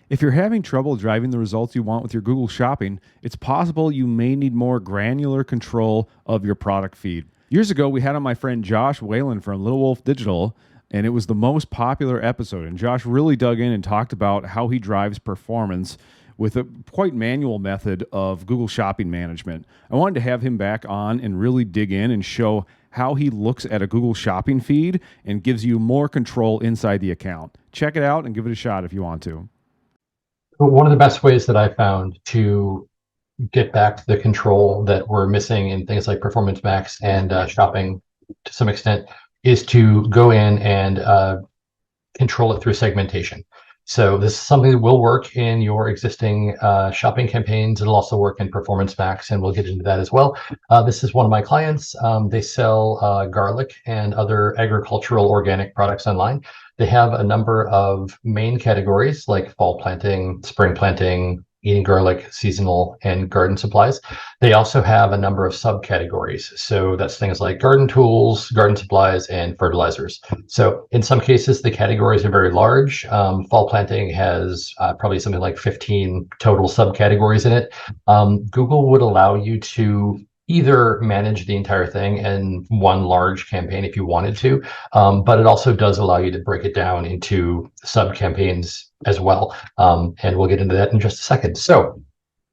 If you're having trouble driving the results you want with your Google Shopping, it's possible you may need more granular control of your product feed. Years ago, we had on my friend Josh Whelan from Little Wolf Digital, and it was the most popular episode. And Josh really dug in and talked about how he drives performance with a quite manual method of Google Shopping management. I wanted to have him back on and really dig in and show how he looks at a Google Shopping feed and gives you more control inside the account. Check it out and give it a shot if you want to. One of the best ways that I found to get back to the control that we're missing in things like Performance Max and shopping to some extent is to go in and control it through segmentation. So this is something that will work in your existing shopping campaigns. It'll also work in Performance Max, and we'll get into that as well. This is one of my clients. They sell garlic and other agricultural organic products online. They have a number of main categories like fall planting, spring planting, eating garlic, seasonal, and garden supplies. They also have a number of subcategories. So that's things like garden tools, garden supplies, and fertilizers. So in some cases, the categories are very large. Fall planting has probably something like 15 total subcategories in it. Google would allow you to either manage the entire thing in one large campaign if you wanted to, but it also does allow you to break it down into sub campaigns as well. And we'll get into that in just a second. So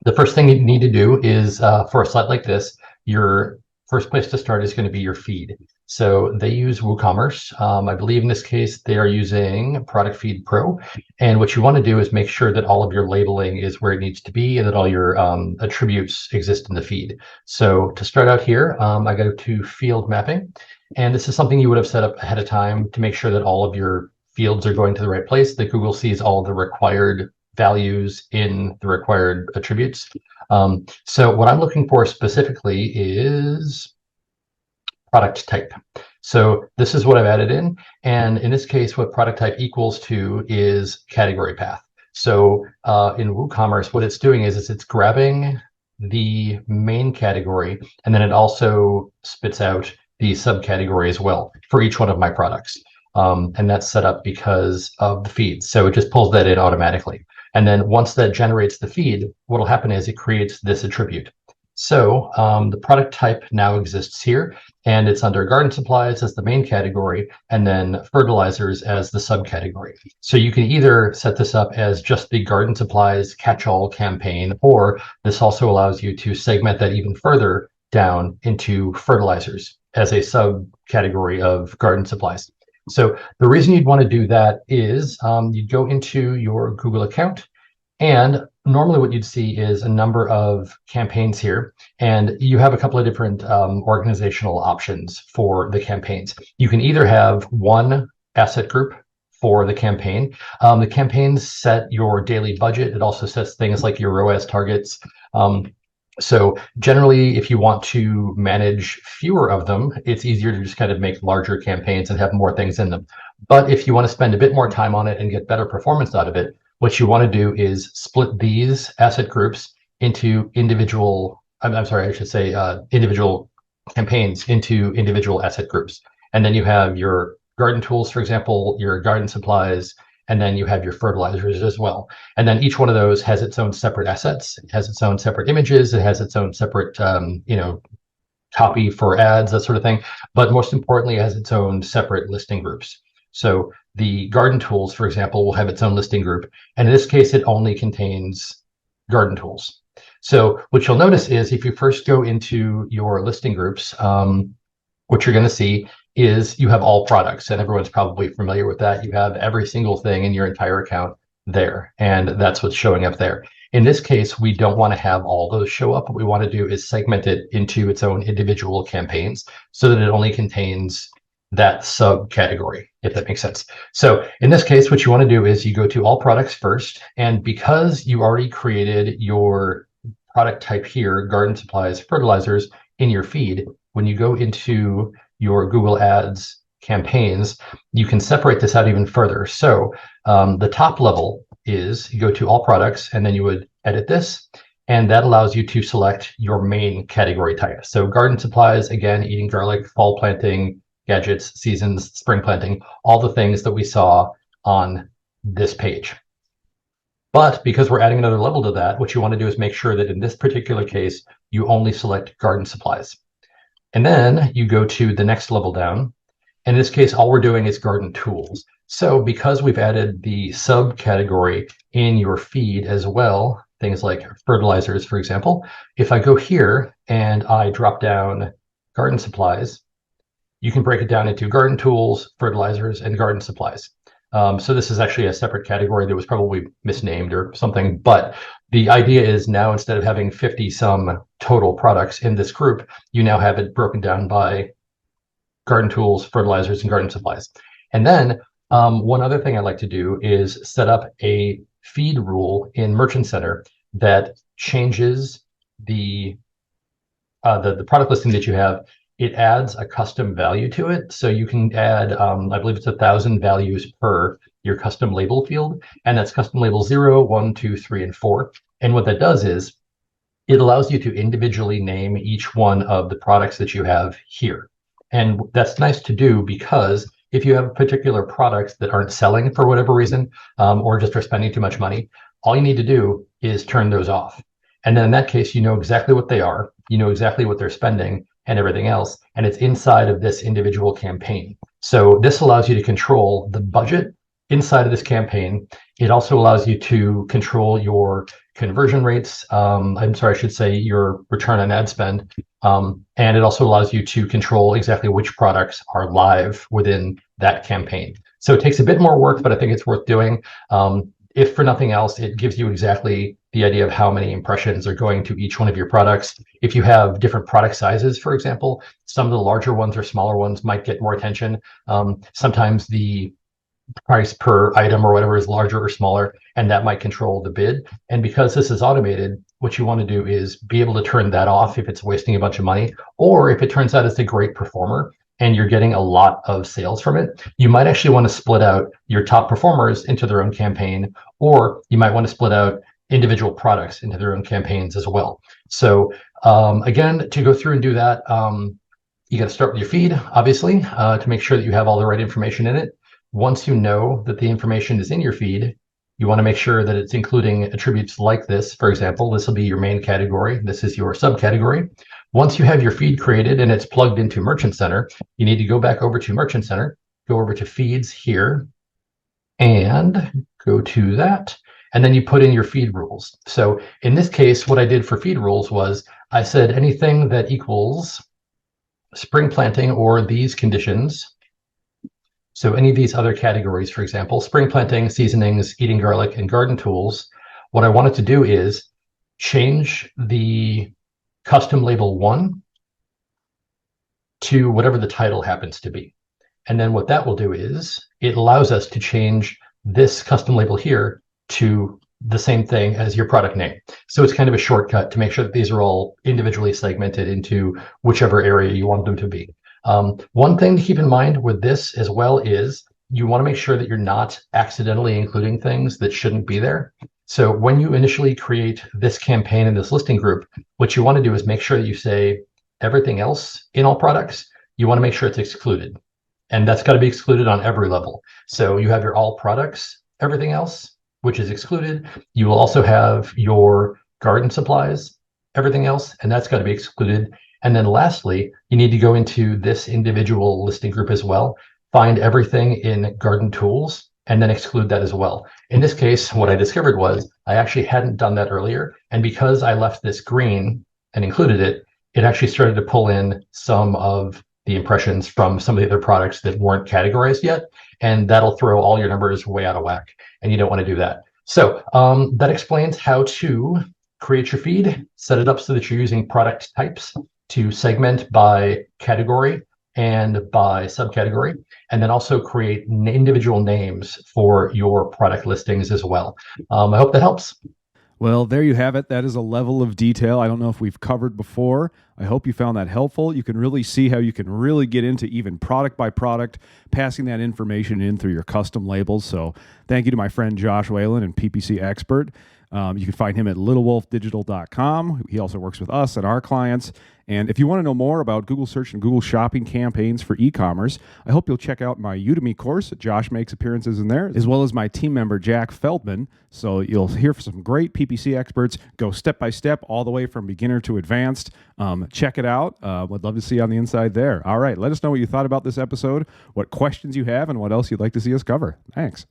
the first thing you need to do is for a site like this, your first place to start is going to be your feed. So they use WooCommerce. I believe in this case, they are using Product Feed Pro. And what you want to do is make sure that all of your labeling is where it needs to be and that all your attributes exist in the feed. So to start out here, I go to field mapping. And this is something you would have set up ahead of time to make sure that all of your fields are going to the right place, that Google sees all the required values in the required attributes. So what I'm looking for specifically is product type. So this is what I've added in. And in this case, what product type equals to is category path. So in WooCommerce, what it's doing is it's grabbing the main category, and then it also spits out the subcategory as well for each one of my products. And that's set up because of the feed. So it just pulls that in automatically. And then once that generates the feed, what will happen is it creates this attribute. So the product type now exists here, and it's under garden supplies as the main category, and then fertilizers as the subcategory. So you can either set this up as just the garden supplies catch-all campaign, or this also allows you to segment that even further down into fertilizers as a subcategory of garden supplies. So the reason you'd want to do that is you'd go into your Google account, and normally what you'd see is a number of campaigns here, and you have a couple of different organizational options for the campaigns. You can either have one asset group for the campaign. The campaigns set your daily budget. It also sets things like your ROAS targets. So generally, if you want to manage fewer of them, it's easier to just kind of make larger campaigns and have more things in them. But if you want to spend a bit more time on it and get better performance out of it, what you want to do is split these asset groups into individual, individual campaigns into individual asset groups. And then you have your garden tools, for example, your garden supplies, and then you have your fertilizers as well. And then each one of those has its own separate assets. It has its own separate images. It has its own separate, copy for ads, that sort of thing. But most importantly, it has its own separate listing groups. So the garden tools, for example, will have its own listing group. And in this case, it only contains garden tools. So what you'll notice is if you first go into your listing groups, what you're going to see is you have all products, and everyone's probably familiar with that. You have every single thing in your entire account there, and that's what's showing up there. In this case, we don't want to have all those show up. What we want to do is segment it into its own individual campaigns so that it only contains that subcategory, if that makes sense. So in this case, what you want to do is you go to all products first, and because you already created your product type here, garden supplies, fertilizers, in your feed, when you go into your Google Ads campaigns, you can separate this out even further. So the top level is you go to all products, and then you would edit this, and that allows you to select your main category type. So garden supplies, again, eating garlic, fall planting, gadgets, seasons, spring planting, all the things that we saw on this page. But because we're adding another level to that, what you want to do is make sure that in this particular case, you only select garden supplies. And then you go to the next level down. In this case, all we're doing is garden tools. So because we've added the subcategory in your feed as well, things like fertilizers, for example, if I go here and I drop down garden supplies, you can break it down into garden tools, fertilizers, and garden supplies. So this is actually a separate category that was probably misnamed or something, but the idea is now instead of having 50 some total products in this group, you now have it broken down by garden tools, fertilizers, and garden supplies. And then one other thing I like to do is set up a feed rule in Merchant Center that changes the product listing that you have. It adds a custom value to it. So you can add, I believe it's 1,000 values per your custom label field. And that's custom label 0, 1, 2, 3, and 4. And what that does is it allows you to individually name each one of the products that you have here. And that's nice to do because if you have particular products that aren't selling for whatever reason, or just are spending too much money, all you need to do is turn those off. And then in that case, you know exactly what they are, you know exactly what they're spending and everything else, and it's inside of this individual campaign. So this allows you to control the budget inside of this campaign. It also allows you to control your conversion rates. I'm sorry, I should say your return on ad spend. And it also allows you to control exactly which products are live within that campaign. So it takes a bit more work, but I think it's worth doing. If for nothing else, it gives you exactly the idea of how many impressions are going to each one of your products. If you have different product sizes, for example, some of the larger ones or smaller ones might get more attention. Sometimes the price per item or whatever is larger or smaller, and that might control the bid. And because this is automated, what you want to do is be able to turn that off if it's wasting a bunch of money, or if it turns out it's a great performer and you're getting a lot of sales from it, you might actually want to split out your top performers into their own campaign, or you might want to split out individual products into their own campaigns as well. So again, to go through and do that, you got to start with your feed, obviously, to make sure that you have all the right information in it. Once you know that the information is in your feed, you want to make sure that it's including attributes like this. For example, this will be your main category. This is your subcategory. Once you have your feed created and it's plugged into Merchant Center, you need to go back over to Merchant Center, go over to feeds here, and go to that. And then you put in your feed rules. So in this case, what I did for feed rules was I said anything that equals spring planting or these conditions. So any of these other categories, for example, spring planting, seasonings, eating garlic, and garden tools, what I wanted to do is change the custom label 1 to whatever the title happens to be. And then what that will do is it allows us to change this custom label here to the same thing as your product name. So it's kind of a shortcut to make sure that these are all individually segmented into whichever area you want them to be. One thing to keep in mind with this as well is you want to make sure that you're not accidentally including things that shouldn't be there. So when you initially create this campaign in this listing group, what you want to do is make sure that you say everything else in all products, you want to make sure it's excluded. And that's got to be excluded on every level. So you have your all products, everything else, which is excluded. You will also have your garden supplies, everything else, and that's got to be excluded. And then lastly, you need to go into this individual listing group as well, find everything in garden tools, and then exclude that as well. In this case, what I discovered was I actually hadn't done that earlier. And because I left this green and included it, it actually started to pull in some of the impressions from some of the other products that weren't categorized yet. And that'll throw all your numbers way out of whack. And you don't want to do that. So that explains how to create your feed, set it up so that you're using product types to segment by category and by subcategory, and then also create individual names for your product listings as well. I hope that helps. Well, there you have it. That is a level of detail I don't know if we've covered before. I hope you found that helpful. You can really see how you can really get into even product by product, passing that information in through your custom labels. So thank you to my friend Josh Whelan and PPC Expert. You can find him at littlewolfdigital.com. He also works with us and our clients. And if you want to know more about Google search and Google shopping campaigns for e-commerce, I hope you'll check out my Udemy course. Josh makes appearances in there, as well as my team member, Jack Feldman. So you'll hear from some great PPC experts, go step by step, all the way from beginner to advanced. Check it out. Would love to see you on the inside there. All right. Let us know what you thought about this episode, what questions you have, and what else you'd like to see us cover. Thanks.